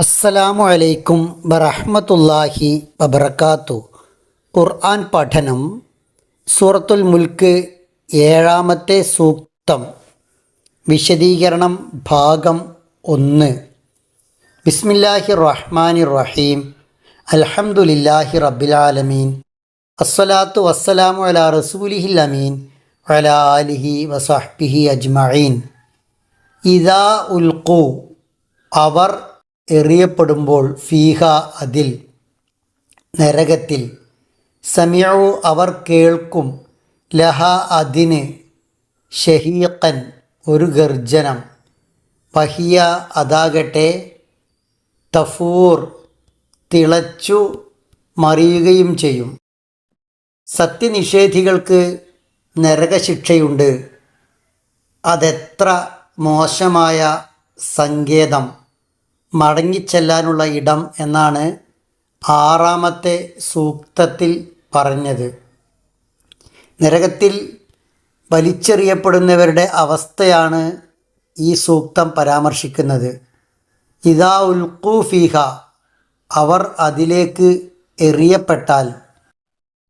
അസ്സലാമു അലൈക്കും വറഹ്മത്തുള്ളാഹി വബറകാത്തു. ഖുർആൻ പഠനം സൂറത്തുൽ മുൽക്ക് 7-ാമത്തെ സൂക്തം വിശദീകരണം ഭാഗം 1. ബിസ്മില്ലാഹിർ റഹ്മാനിർ റഹീം. അൽഹംദുലില്ലാഹി റബ്ബിൽ ആലമീൻ. അസ്സലാത്തു വസ്സലാമു അലാ റസൂലിഹിൽ അമീൻ വഅലാ ആലിഹി വസഹ്ബിഹി അജ്മഈൻ. ഇദാ ഉൽഖു, അവർ എറിയപ്പെടുമ്പോൾ, ഫീഹ അതിൽ, നരകത്തിൽ, സമിഉ അവർ കേൾക്കും, ലഹ അതിന്, ഷഹീഖൻ ഒരു ഗർജനം, വഹിയ അതാകട്ടെ, തഫൂർ തിളച്ചു മറിയുകയും ചെയ്യും. സത്യനിഷേധികൾക്ക് നരകശിക്ഷയുണ്ട്. അതെത്ര മോശമായ സങ്കേതം, മടങ്ങിച്ചെല്ലാനുള്ള ഇടം എന്നാണ് 6-ാമത്തെ സൂക്തത്തിൽ പറഞ്ഞത്. നരകത്തിൽ വലിച്ചെറിയപ്പെടുന്നവരുടെ അവസ്ഥയാണ് ഈ സൂക്തം പരാമർശിക്കുന്നത്. ഇദാ ഉൽഖൂ ഫീഹ, അവർ അതിലേക്ക് എറിയപ്പെട്ടാൽ.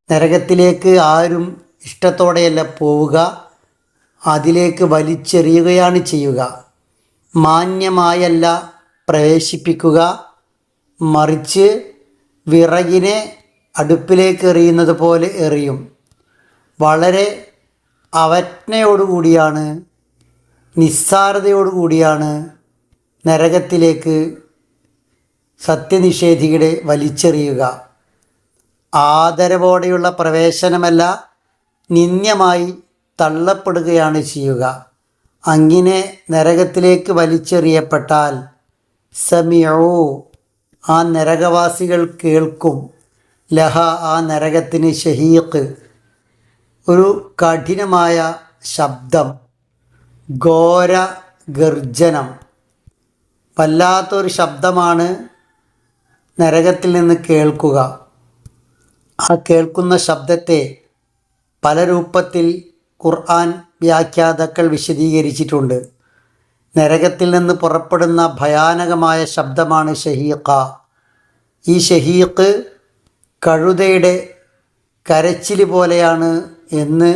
നരകത്തിലേക്ക് ആരും ഇഷ്ടത്തോടെയല്ല പോവുക, അതിലേക്ക് വലിച്ചെറിയുകയാണ് ചെയ്യുക. മാന്യമായല്ല പ്രവേശിപ്പിക്കുക, മറിച്ച് വിറകിനെ അടുപ്പിലേക്ക് എറിയുന്നത് പോലെ എറിയും. വളരെ അവജ്ഞയോടുകൂടിയാണ്, നിസ്സാരതയോടുകൂടിയാണ് നരകത്തിലേക്ക് സത്യനിഷേധികളെ വലിച്ചെറിയുക. ആദരവോടെയുള്ള പ്രവേശനമല്ല, നിന്ദ്യമായി തള്ളപ്പെടുകയാണ് ചെയ്യുക. അങ്ങനെ നരകത്തിലേക്ക് വലിച്ചെറിയപ്പെട്ടാൽ, സമിഉ ആ നരകവാസികൾ കേൾക്കും, ലഹ ആ നരകത്തിന്, ഷഹീഖ് ഒരു കഠിനമായ ശബ്ദം, ഘോര ഗർജനം, വല്ലാത്തൊരു ശബ്ദമാണ് നരകത്തിൽ നിന്ന് കേൾക്കുക. ആ കേൾക്കുന്ന ശബ്ദത്തെ പല രൂപത്തിൽ ഖുർആൻ വ്യാഖ്യാതാക്കൾ വിശദീകരിച്ചിട്ടുണ്ട്. നരകത്തിൽ നിന്ന് പുറപ്പെടുന്ന ഭയാനകമായ ശബ്ദമാണ് ഷഹീഖ. ഈ ഷഹീഖ് കഴുതയുടെ കരച്ചിൽ പോലെയാണ് എന്ന്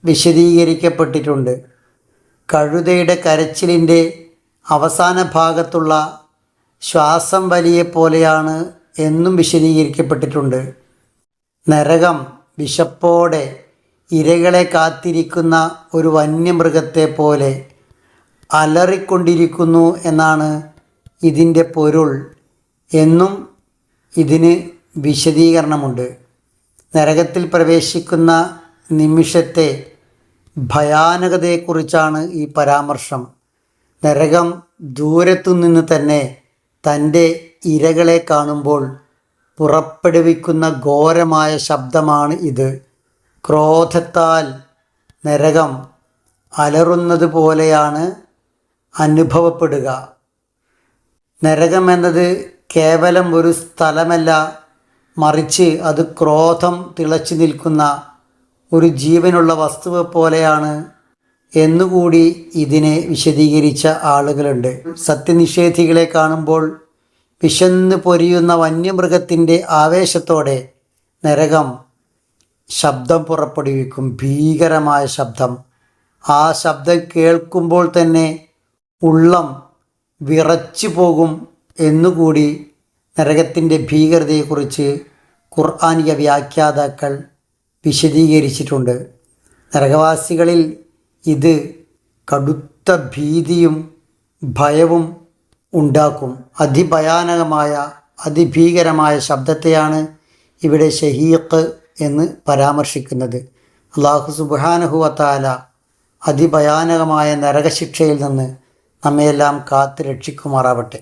വിശദീകരിക്കപ്പെട്ടിട്ടുണ്ട്. കഴുതയുടെ കരച്ചിലിൻ്റെ അവസാന ഭാഗത്തുള്ള ശ്വാസം വലിയെ പോലെയാണ് എന്നും വിശദീകരിക്കപ്പെട്ടിട്ടുണ്ട്. നരകം വിശപ്പോടെ ഇരകളെ കാത്തിരിക്കുന്ന ഒരു വന്യമൃഗത്തെ പോലെ അലറിക്കൊണ്ടിരിക്കുന്നു എന്നാണ് ഇതിൻ്റെ പൊരുൾ എന്നും ഇതിന് വിശദീകരണമുണ്ട്. നരകത്തിൽ പ്രവേശിക്കുന്ന നിമിഷത്തെ ഭയാനകതയെക്കുറിച്ചാണ് ഈ പരാമർശം. നരകം ദൂരത്തുനിന്ന് തന്നെ തൻ്റെ ഇരകളെ കാണുമ്പോൾ പുറപ്പെടുവിക്കുന്ന ഘോരമായ ശബ്ദമാണ് ഇത്. ക്രോധത്താൽ നരകം അലറുന്നത് പോലെയാണ് അനുഭവപ്പെടുക. നരകമെന്നത് കേവലം ഒരു സ്ഥലമല്ല, മറിച്ച് അത് ക്രോധം തിളച്ചു നിൽക്കുന്ന ഒരു ജീവനുള്ള വസ്തുവെ പോലെയാണ് എന്നുകൂടി ഇതിനെ വിശദീകരിച്ച ആളുകളുണ്ട്. സത്യനിഷേധികളെ കാണുമ്പോൾ വിശന്ന് പൊരിയുന്ന വന്യമൃഗത്തിൻ്റെ ആവേശത്തോടെ നരകം ശബ്ദം പുറപ്പെടുവിക്കും, ഭീകരമായ ശബ്ദം. ആ ശബ്ദം കേൾക്കുമ്പോൾ തന്നെ ഉള്ളം വിറച്ചു പോകും എന്നുകൂടി നരകത്തിൻ്റെ ഭീകരതയെക്കുറിച്ച് ഖുർആനിക വ്യാഖ്യാതാക്കൾ വിശദീകരിച്ചിട്ടുണ്ട്. നരകവാസികളിൽ ഇത് കടുത്ത ഭീതിയും ഭയവും ഉണ്ടാക്കും. അതിഭയാനകമായ അതിഭീകരമായ ശബ്ദത്തെയാണ് ഇവിടെ ഷഹീഖ് എന്ന് പരാമർശിക്കുന്നത്. അല്ലാഹു സുബ്ഹാനഹു വ തആല അതിഭയാനകമായ നരകശിക്ഷയിൽ നിന്ന് നമ്മയെല്ലാം കാത്ത് രക്ഷിക്കുമാറാവട്ടെ.